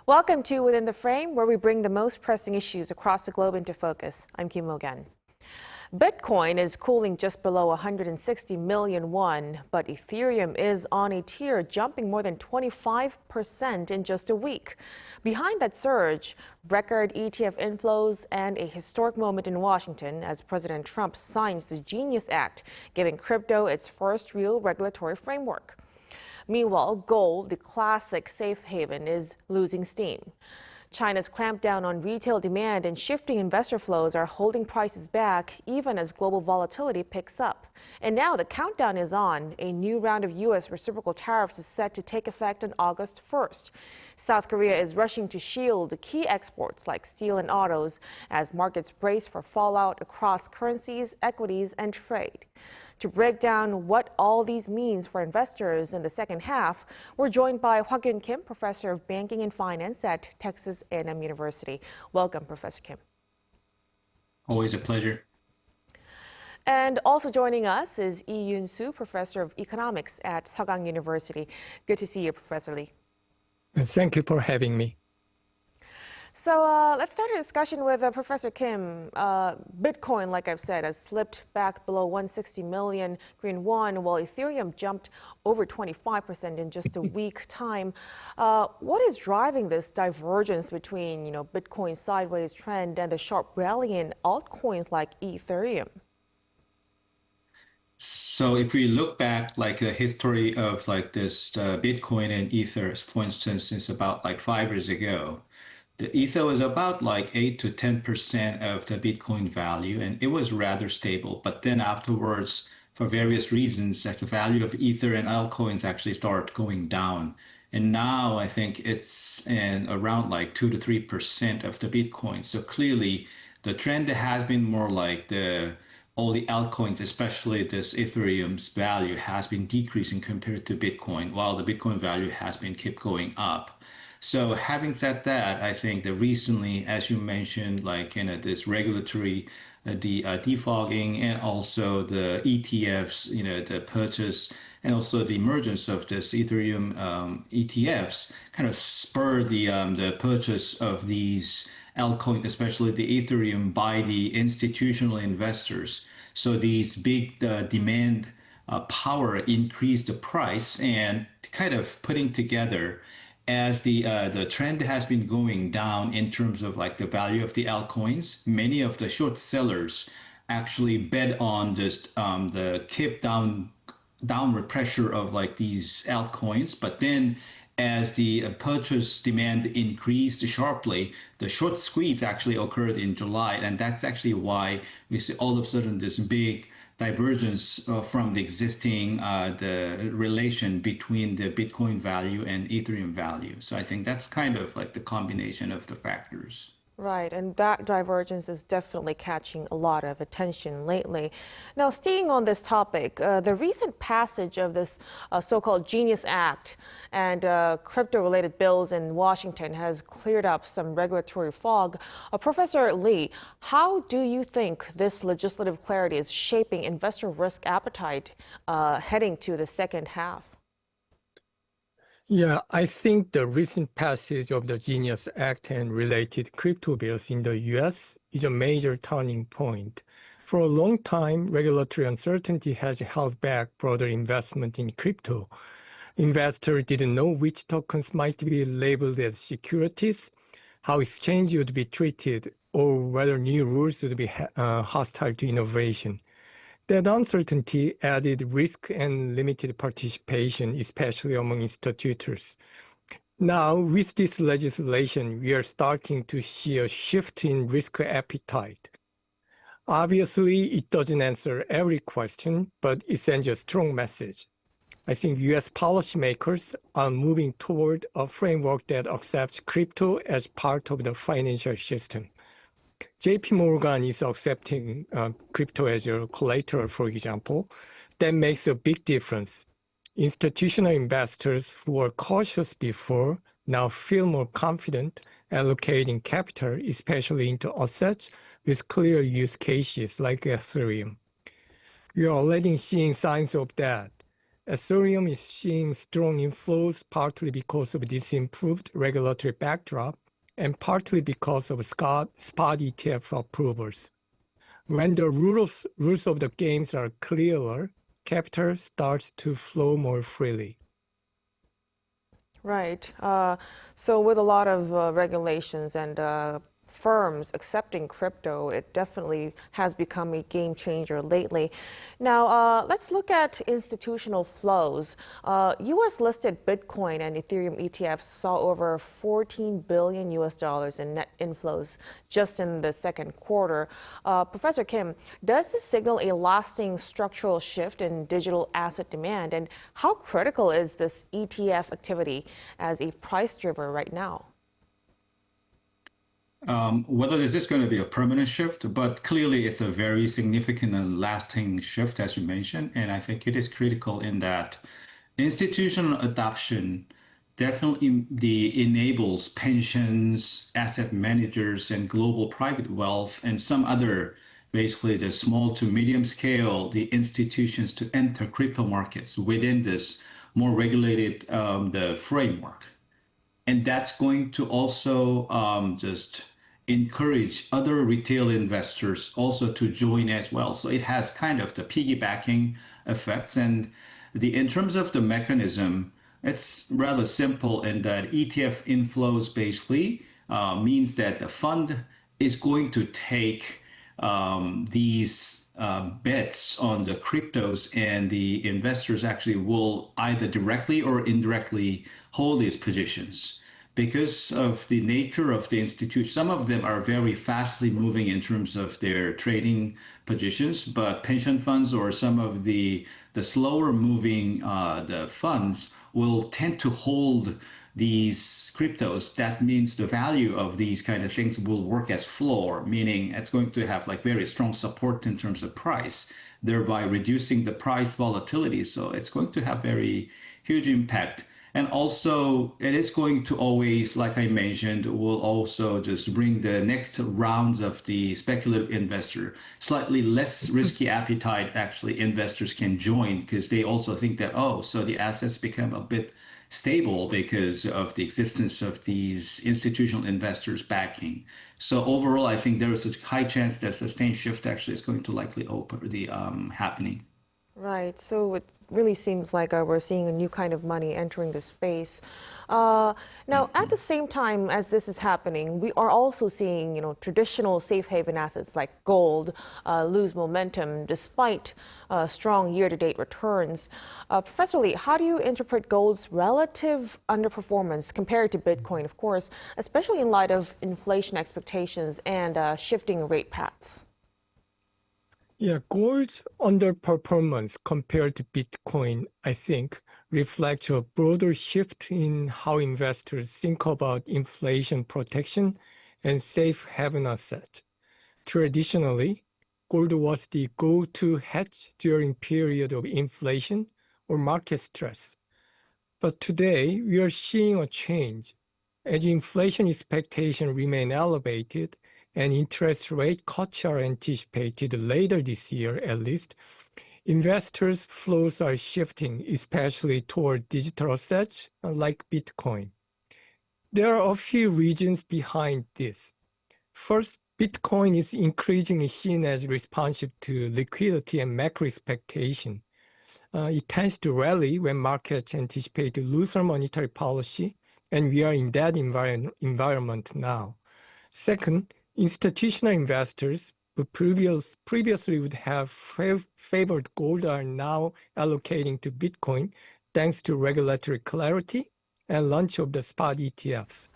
Welcome to Within the Frame, where we bring the most pressing issues across the globe into focus. I'm Kim Mok-yeon. Bitcoin is cooling just below 160 million won, but Ethereum is on a tear, jumping more than 25% in just a week. Behind that surge, record ETF inflows and a historic moment in Washington as President Trump signs the Genius Act, giving crypto its first real regulatory framework. Meanwhile, gold, the classic safe haven, is losing steam. China's clampdown on retail demand and shifting investor flows are holding prices back even as global volatility picks up. And now the countdown is on. A new round of U.S. reciprocal tariffs is set to take effect on August 1st. South Korea is rushing to shield key exports like steel and autos as markets brace for fallout across currencies, equities, and trade. To break down what all these means for investors in the second half, we're joined by Kim Mok-yeon, Professor of Banking and Finance at Texas A&M University. Welcome, Professor Kim. Always a pleasure. And also joining us is Lee Yoon-soo, Professor of Economics at Seogang University. Good to see you, Professor Lee. Thank you for having me. So let's start a discussion with Professor Kim. Bitcoin, like I've said, has slipped back below 160 million Korean won, while Ethereum jumped over 25% in just a week time. What is driving this divergence between, Bitcoin's sideways trend and the sharp rally in altcoins like Ethereum? So if we look back, like the history of this Bitcoin and Ether, for instance, since about 5 years ago, the Ether was about 8 to 10% of the Bitcoin value, and it was rather stable. But then afterwards, for various reasons, the value of Ether and altcoins actually started going down. And now I think it's around 2 to 3% of the Bitcoin. So clearly, the trend has been more all the altcoins, especially this Ethereum's value, has been decreasing compared to Bitcoin, while the Bitcoin value has been kept going up. So having said that, I think that recently, as you mentioned, this regulatory defogging and also the ETFs, the purchase and also the emergence of this Ethereum ETFs kind of spurred the purchase of these altcoins, especially the Ethereum, by the institutional investors. So these big demand power increased the price, and kind of putting together as the trend has been going down in terms of the value of the altcoins, many of the short sellers actually bet on just the downward pressure of these altcoins. But then as the purchase demand increased sharply, the short squeeze actually occurred in July, and that's actually why we see all of a sudden this big divergence from the existing the relation between the Bitcoin value and Ethereum value. So I think that's kind of the combination of the factors. Right, and that divergence is definitely catching a lot of attention lately. Now, staying on this topic, the recent passage of this so-called Genius Act and crypto-related bills in Washington has cleared up some regulatory fog. Professor Lee, how do you think this legislative clarity is shaping investor risk appetite heading to the second half? Yeah, I think the recent passage of the Genius Act and related crypto bills in the US is a major turning point. For a long time, regulatory uncertainty has held back broader investment in crypto. Investors didn't know which tokens might be labeled as securities, how exchange would be treated, or whether new rules would be hostile to innovation. That uncertainty added risk and limited participation, especially among institutors. Now, with this legislation, we are starting to see a shift in risk appetite. Obviously, it doesn't answer every question, but it sends a strong message. I think US policymakers are moving toward a framework that accepts crypto as part of the financial system. JP Morgan is accepting crypto as a collateral, for example. That makes a big difference. Institutional investors who were cautious before now feel more confident allocating capital, especially into assets with clear use cases like Ethereum. We are already seeing signs of that. Ethereum is seeing strong inflows partly because of this improved regulatory backdrop and partly because of spot ETF approvals. When the rules of the games are clearer, capital starts to flow more freely. Right. So with a lot of regulations and firms accepting crypto, it definitely has become a game changer lately. Now, let's look at institutional flows. U.S. listed Bitcoin and Ethereum ETFs saw over 14 billion US dollars in net inflows just in the second quarter. Professor Kim, does this signal a lasting structural shift in digital asset demand? And how critical is this ETF activity as a price driver right now? Whether this is going to be a permanent shift, but clearly it's a very significant and lasting shift, as you mentioned. And I think it is critical in that institutional adoption definitely enables pensions, asset managers, and global private wealth, and some other, basically the small to medium scale, the institutions to enter crypto markets within this more regulated the framework. And that's going to also just encourage other retail investors also to join as well. So it has kind of the piggybacking effects. And in terms of the mechanism, it's rather simple in that ETF inflows basically means that the fund is going to take these bets on the cryptos, and the investors actually will either directly or indirectly hold these positions. Because of the nature of the institution, some of them are very fastly moving in terms of their trading positions, but pension funds or some of the slower moving the funds will tend to hold these cryptos. That means the value of these kind of things will work as floor, meaning it's going to have like very strong support in terms of price, thereby reducing the price volatility. So it's going to have very huge impact. And also, it is going to always, like I mentioned, will also just bring the next rounds of the speculative investor, slightly less risky appetite, actually, investors can join because they also think that, oh, so the assets become a bit stable because of the existence of these institutional investors backing. So overall, I think there is a high chance that sustained shift actually is going to likely happening. Right. So it really seems like we're seeing a new kind of money entering the space. Now, at the same time as this is happening, we are also seeing, traditional safe haven assets like gold lose momentum despite strong year-to-date returns. Professor Lee, how do you interpret gold's relative underperformance compared to Bitcoin, of course, especially in light of inflation expectations and shifting rate paths? Yeah, gold's underperformance compared to Bitcoin, I think, reflects a broader shift in how investors think about inflation protection and safe haven assets. Traditionally, gold was the go-to hedge during period of inflation or market stress. But today, we are seeing a change. As inflation expectations remain elevated, and interest rate cuts are anticipated later this year at least, investors' flows are shifting, especially toward digital assets like Bitcoin. There are a few reasons behind this. First, Bitcoin is increasingly seen as responsive to liquidity and macro expectation. It tends to rally when markets anticipate looser monetary policy, and we are in that environment now. Second, institutional investors who previously would have favored gold are now allocating to Bitcoin thanks to regulatory clarity and launch of the spot ETFs.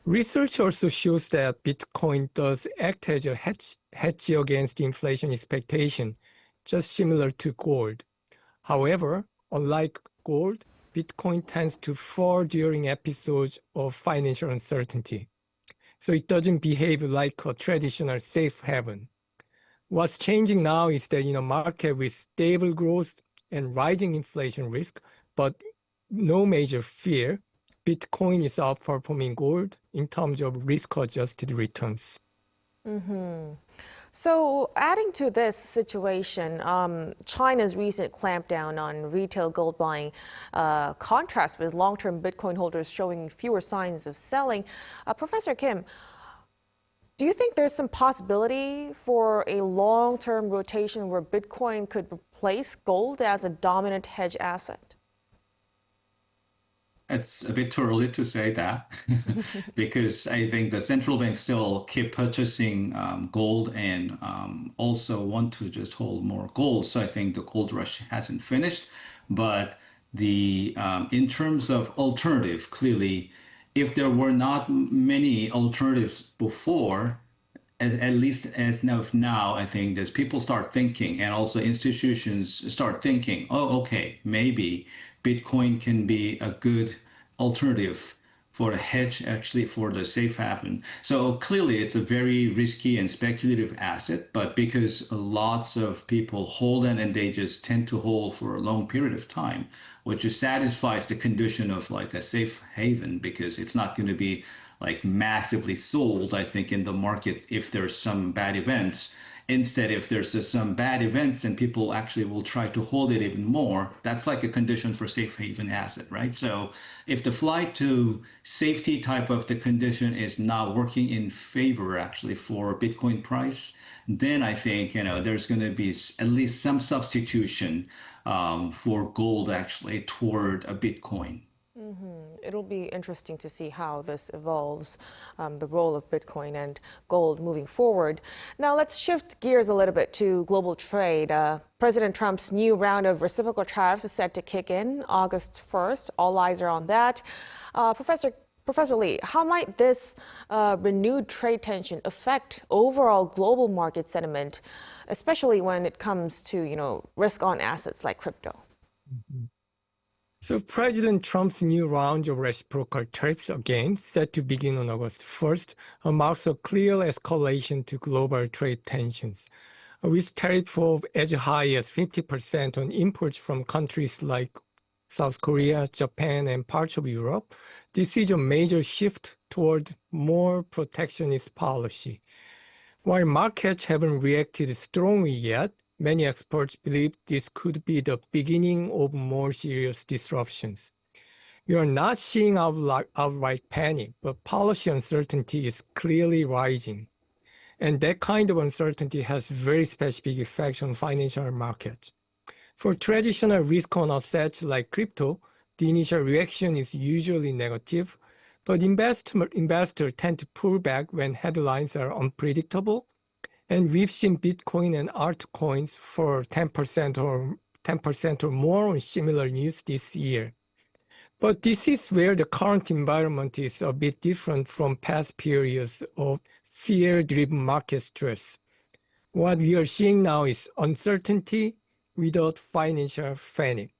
Research also shows that Bitcoin does act as a hedge against inflation expectation, just similar to gold. However, unlike gold, Bitcoin tends to fall during episodes of financial uncertainty. So it doesn't behave like a traditional safe haven. What's changing now is that in a market with stable growth and rising inflation risk, but no major fear, Bitcoin is outperforming gold in terms of risk-adjusted returns. So, adding to this situation, China's recent clampdown on retail gold buying contrasts with long-term Bitcoin holders showing fewer signs of selling. Professor Kim, do you think there's some possibility for a long-term rotation where Bitcoin could replace gold as a dominant hedge asset? It's a bit too early to say that because I think the central banks still keep purchasing gold and also want to just hold more gold. So I think the gold rush hasn't finished. But the in terms of alternative, clearly, if there were not many alternatives before, at least as of now, I think as people start thinking and also institutions start thinking, oh, okay, maybe Bitcoin can be a good alternative for a hedge, actually for the safe haven. So clearly it's a very risky and speculative asset, but because lots of people hold it and they just tend to hold for a long period of time, which just satisfies the condition of like a safe haven because it's not going to be like massively sold, I think, in the market if there's some bad events. Instead, if there's some bad events, then people actually will try to hold it even more. That's like a condition for safe haven asset, right? So if the flight to safety type of the condition is not working in favor actually for Bitcoin price, then I think, there's going to be at least some substitution for gold actually toward a Bitcoin. It'll be interesting to see how this evolves, the role of Bitcoin and gold moving forward. Now, let's shift gears a little bit to global trade. President Trump's new round of reciprocal tariffs is set to kick in August 1st. All eyes are on that. Professor Lee, how might this renewed trade tension affect overall global market sentiment, especially when it comes to, risk on assets like crypto? So President Trump's new round of reciprocal tariffs again, set to begin on August 1st, marks a clear escalation to global trade tensions. With tariffs of as high as 50% on imports from countries like South Korea, Japan, and parts of Europe, this is a major shift toward more protectionist policy. While markets haven't reacted strongly yet, many experts believe this could be the beginning of more serious disruptions. We are not seeing outright panic, but policy uncertainty is clearly rising. And that kind of uncertainty has very specific effects on financial markets. For traditional risk-on assets like crypto, the initial reaction is usually negative, but investors tend to pull back when headlines are unpredictable. And we've seen Bitcoin and altcoins for 10% or more on similar news this year. But this is where the current environment is a bit different from past periods of fear-driven market stress. What we are seeing now is uncertainty without financial panic.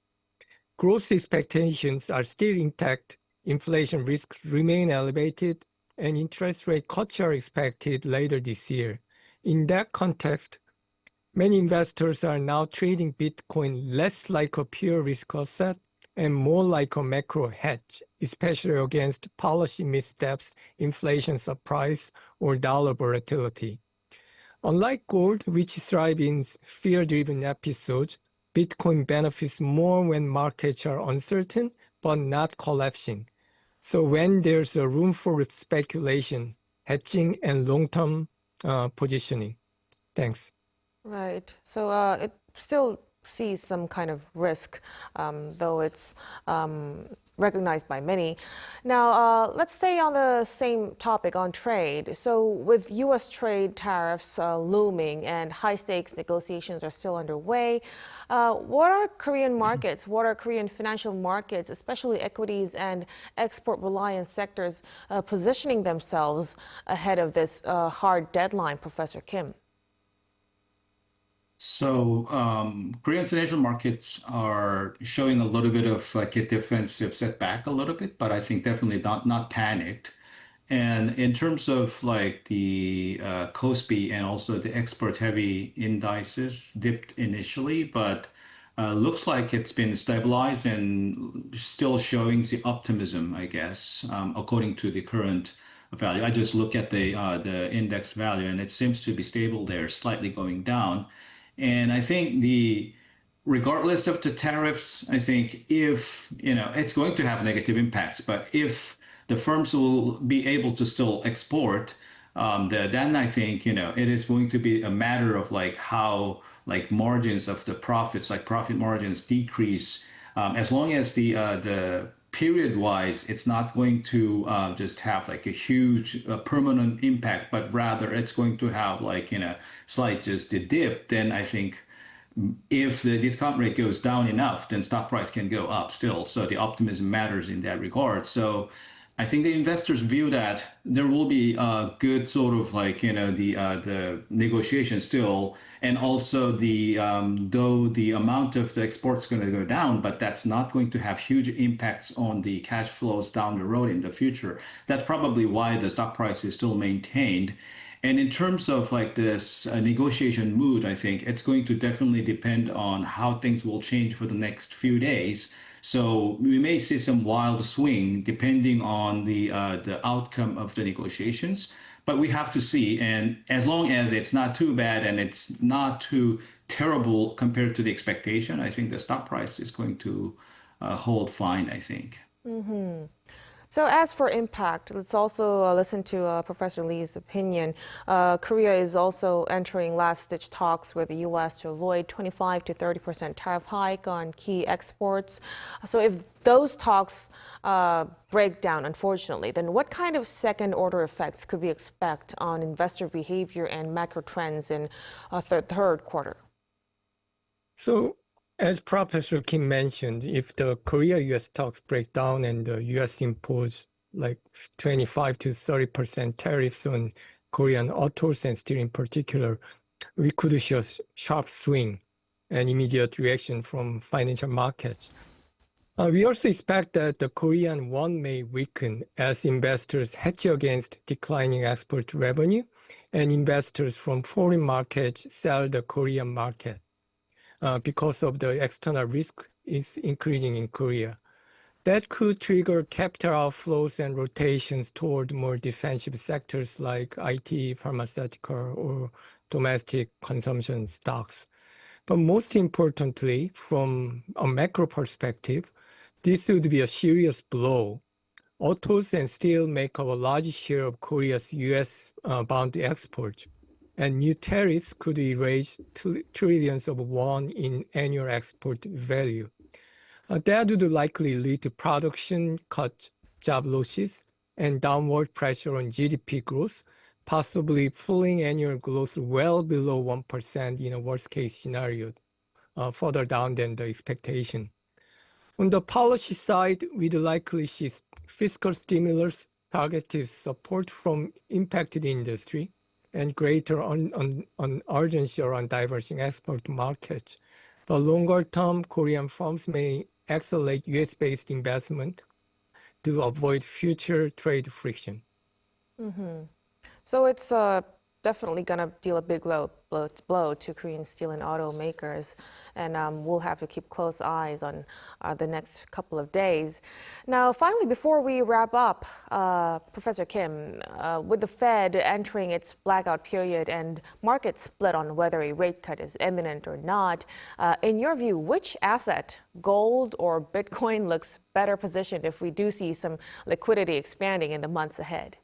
Growth expectations are still intact, inflation risks remain elevated, and interest rate cuts are expected later this year. In that context, many investors are now trading Bitcoin less like a pure risk asset and more like a macro hedge, especially against policy missteps, inflation surprise, or dollar volatility. Unlike gold, which thrives in fear-driven episodes, Bitcoin benefits more when markets are uncertain but not collapsing. So when there's a room for speculation, hedging, and long-term positioning. Thanks. Right. So it still sees some kind of risk, though it's recognized by many. Now, let's stay on the same topic on trade. So with U.S. trade tariffs looming and high-stakes negotiations are still underway, what are Korean markets, what are Korean financial markets, especially equities and export-reliant sectors, positioning themselves ahead of this hard deadline, Professor Kim? So Korean financial markets are showing a little bit of like a defensive setback a little bit, but I think definitely not panicked. And in terms of like the KOSPI and also the export heavy indices dipped initially, but looks like it's been stabilized and still showing the optimism, I guess, according to the current value. I just look at the index value, and it seems to be stable there, slightly going down. And I think regardless of the tariffs, I think if, it's going to have negative impacts, but if the firms will be able to still export, then I think, it is going to be a matter of like how like margins of the profits, like profit margins decrease, as long as the period wise, it's not going to just have like a huge permanent impact, but rather it's going to have like, slight just a dip, then I think if the discount rate goes down enough, then stock price can go up still. So the optimism matters in that regard. So I think the investors view that there will be a good sort of like, the negotiation still, and also though the amount of the exports going to go down, but that's not going to have huge impacts on the cash flows down the road in the future. That's probably why the stock price is still maintained. And in terms of like this negotiation mood, I think it's going to definitely depend on how things will change for the next few days. So we may see some wild swing depending on the outcome of the negotiations, but we have to see. And as long as it's not too bad and it's not too terrible compared to the expectation, I think the stock price is going to hold fine, I think. Mm-hmm. So as for impact, let's also listen to Professor Lee's opinion. Korea is also entering last-ditch talks with the U.S. to avoid 25 to 30% tariff hike on key exports. So if those talks break down, unfortunately, then what kind of second-order effects could we expect on investor behavior and macro trends in third quarter? So, as Professor Kim mentioned, if the Korea-US talks break down and the US impose like 25 to 30% tariffs on Korean autos and steel in particular, we could see a sharp swing and immediate reaction from financial markets. We also expect that the Korean won may weaken as investors hedge against declining export revenue and investors from foreign markets sell the Korean market. Because of the external risk is increasing in Korea. That could trigger capital outflows and rotations toward more defensive sectors like IT, pharmaceutical, or domestic consumption stocks. But most importantly, from a macro perspective, this would be a serious blow. Autos and steel make up a large share of Korea's US-bound exports. And new tariffs could erase trillions of won in annual export value. That would likely lead to production cuts, job losses, and downward pressure on GDP growth, possibly pulling annual growth well below 1% in a worst-case scenario, further down than the expectation. On the policy side, we'd likely see fiscal stimulus, targeted support from impacted industry, and greater urgency around diversifying export markets. But longer term, Korean firms may accelerate US-based investment to avoid future trade friction. Mm-hmm. So it's definitely going to deal a big blow to Korean steel and automakers, and we'll have to keep close eyes on the next couple of days. Now, finally, before we wrap up, Professor Kim, with the Fed entering its blackout period and markets split on whether a rate cut is imminent or not, in your view, which asset, gold or Bitcoin, looks better positioned if we do see some liquidity expanding in the months ahead?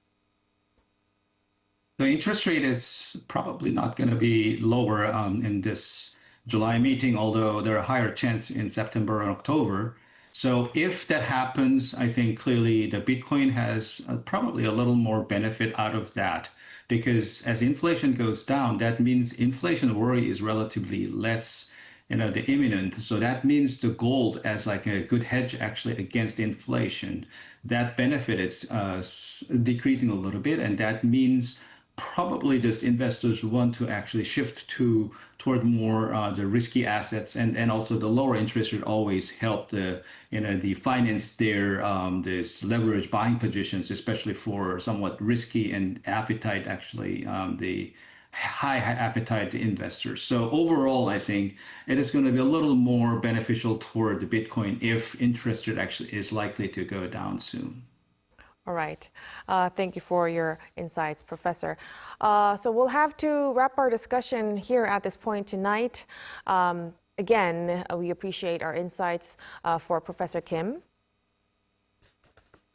The interest rate is probably not going to be lower in this July meeting, although there are higher chance in September and October. So if that happens, I think clearly the Bitcoin has probably a little more benefit out of that, because as inflation goes down, that means inflation worry is relatively less, the imminent. So that means the gold as like a good hedge actually against inflation. That benefit is decreasing a little bit, and that means probably just investors want to actually shift toward more the risky assets, and also the lower interest rate always help the finance their this leverage buying positions, especially for somewhat risky and appetite actually the high appetite investors. So overall, I think it is going to be a little more beneficial toward the Bitcoin if interest rate actually is likely to go down soon. All right. Thank you for your insights, Professor. So we'll have to wrap our discussion here at this point tonight. Again, we appreciate our insights for Professor Kim.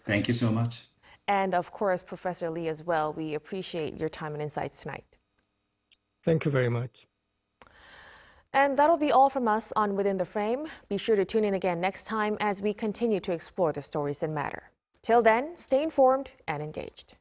Thank you so much. And of course, Professor Lee as well. We appreciate your time and insights tonight. Thank you very much. And that'll be all from us on Within the Frame. Be sure to tune in again next time as we continue to explore the stories that matter. Till then, stay informed and engaged.